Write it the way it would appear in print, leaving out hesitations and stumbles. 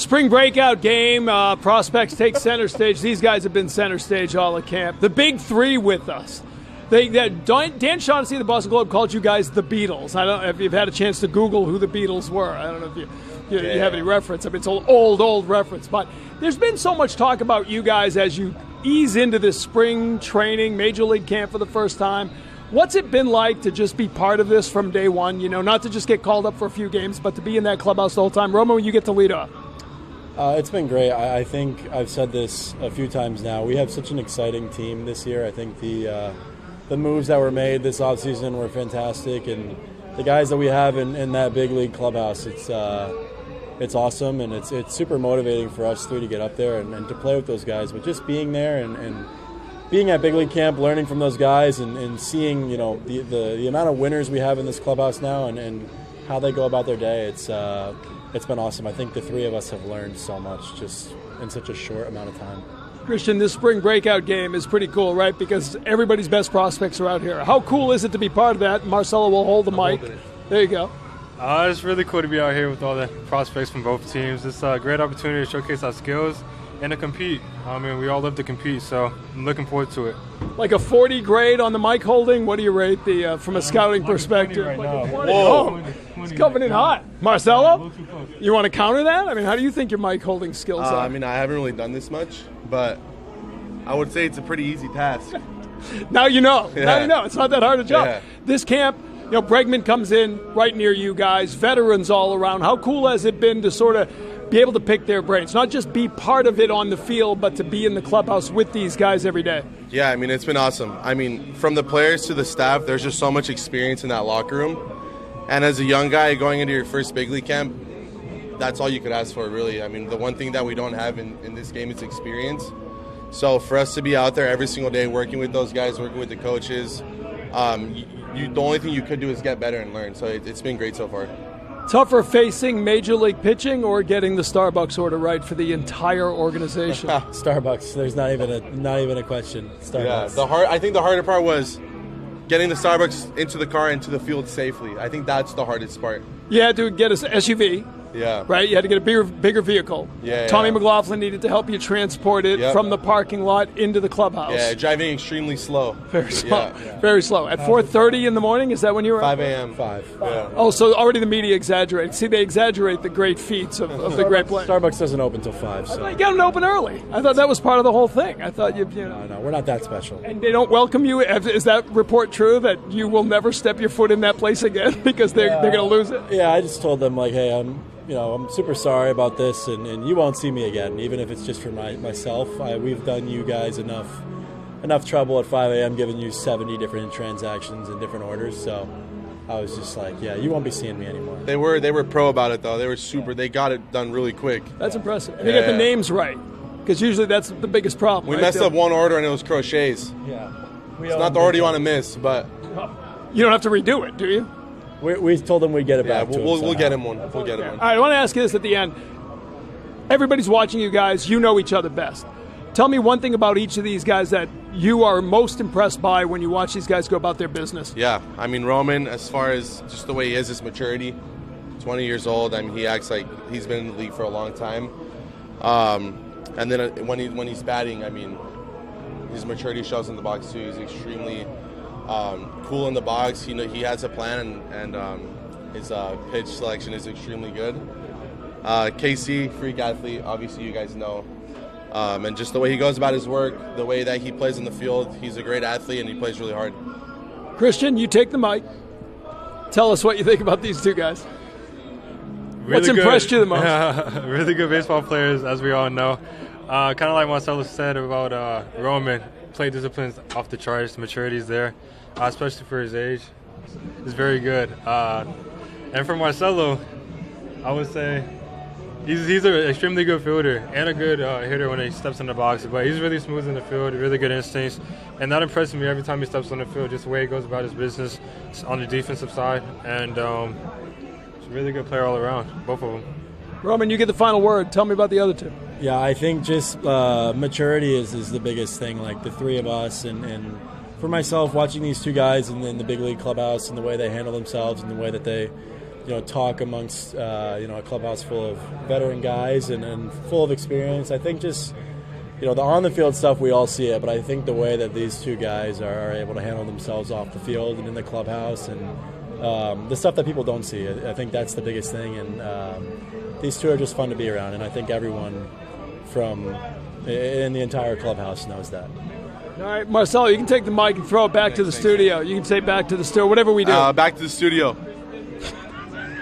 Spring Breakout game, prospects take center stage. These guys have been center stage all at camp. The big three with us. Dan Shaughnessy of the Boston Globe called you guys the Beatles. I don't know if you've had a chance to Google who the Beatles were. I don't know if you have any reference. I mean, it's an old reference. But there's been so much talk about you guys as you ease into this spring training, Major League camp for the first time. What's it been like to just be part of this from day one? You know, not to just get called up for a few games, but to be in that clubhouse the whole time. Roman, you get to lead off. It's been great. I think I've said this a few times now. We have such an exciting team this year. I think the moves that were made this offseason were fantastic, and the guys that we have in that big league clubhouse, it's awesome, and it's super motivating for us three to get up there and to play with those guys. But just being there and being at big league camp, learning from those guys, and seeing the amount of winners we have in this clubhouse now and how they go about their day, it's been awesome. I think the three of us have learned so much just in such a short amount of time. Kristian, this Spring Breakout game is pretty cool, right? Because everybody's best prospects are out here. How cool is it to be part of that? Marcelo will hold the mic. There you go. It's really cool to be out here with all the prospects from both teams. It's a great opportunity to showcase our skills and to compete. I mean, we all love to compete, so I'm looking forward to it. Like a 40 grade on the mic holding? What do you rate from a scouting perspective? Right now. Whoa, it's coming in hot. Marcelo, you want to counter that? I mean, how do you think your mic holding skills are? I mean, I haven't really done this much, but I would say it's a pretty easy task. Now you know. Yeah. Now you know. It's not that hard a job. Yeah. This camp, Bregman comes in right near you guys, veterans all around. How cool has it been to sort of be able to pick their brains, not just be part of it on the field, but to be in the clubhouse with these guys every day? Yeah, I mean, it's been awesome. I mean, from the players to the staff, there's just so much experience in that locker room. And as a young guy going into your first big league camp, that's all you could ask for, really. I mean, the one thing that we don't have in this game is experience. So for us to be out there every single day working with those guys, working with the coaches, the only thing you could do is get better and learn. So it's been great so far. Tougher facing Major League pitching or getting the Starbucks order right for the entire organization? Starbucks. There's not even a question. Starbucks. Yeah, I think the harder part was getting the Starbucks into the car into the field safely. I think that's the hardest part. You had to get an SUV. Yeah. Right? You had to get a bigger vehicle. Yeah. Tommy McLaughlin needed to help you transport it from the parking lot into the clubhouse. Yeah, driving extremely slow. Very slow. Yeah. Very slow. At 4:30 in the morning, is that when you were 5 a.m. 5. Yeah. Oh, so already the media exaggerates. See, they exaggerate the great feats of the great players. Starbucks doesn't open till 5. So. I thought you got them to open early. I thought that was part of the whole thing. I thought you know. No, we're not that special. And they don't welcome you? Is that report true, that you will never step your foot in that place again because they're going to lose it? Yeah, I just told them, like, hey, I'm super sorry about this, and you won't see me again, even if it's just for myself. We've done you guys enough trouble at 5 a.m., giving you 70 different transactions and different orders. So I was just like, yeah, you won't be seeing me anymore. They were pro about it, though. They were super. They got it done really quick. That's impressive. And they got the names right, because usually that's the biggest problem. We messed up one order, and it was crochets. Yeah. It's not the order you want to miss, but you don't have to redo it, do you? We told them we'd get it back. We'll get him one. We'll get him one. All right, I want to ask you this at the end. Everybody's watching you guys. You know each other best. Tell me one thing about each of these guys that you are most impressed by when you watch these guys go about their business. Yeah, I mean, Roman, as far as just the way he is, his maturity, 20 years old. I mean, he acts like he's been in the league for a long time. And then when he's batting, I mean, his maturity shows in the box too. He's extremely cool in the box. He has a plan, and his pitch selection is extremely good. KC, freak athlete, obviously you guys know. And just the way he goes about his work, the way that he plays in the field, he's a great athlete and he plays really hard. Kristian, you take the mic. Tell us what you think about these two guys. Really What's impressed you the most? Really good baseball players, as we all know. Kind of like Marcelo said about Roman, play discipline's off the charts, maturity's there, especially for his age. It's very good. And for Marcelo, I would say he's an extremely good fielder and a good hitter when he steps in the box. But he's really smooth in the field, really good instincts, and that impresses me every time he steps on the field. Just the way he goes about his business on the defensive side, and he's a really good player all around, both of them. Roman, you get the final word. Tell me about the other two. Yeah, I think just maturity is the biggest thing. Like the three of us, and for myself, watching these two guys in the big league clubhouse and the way they handle themselves and the way that they talk amongst a clubhouse full of veteran guys and full of experience. I think just the on the field stuff, we all see it, but I think the way that these two guys are able to handle themselves off the field and in the clubhouse, and the stuff that people don't see, I think that's the biggest thing. And these two are just fun to be around, and I think everyone in the entire clubhouse knows that. All right, Marcelo, you can take the mic and throw it back to the studio. You can say back to the studio, whatever we do. Back to the studio.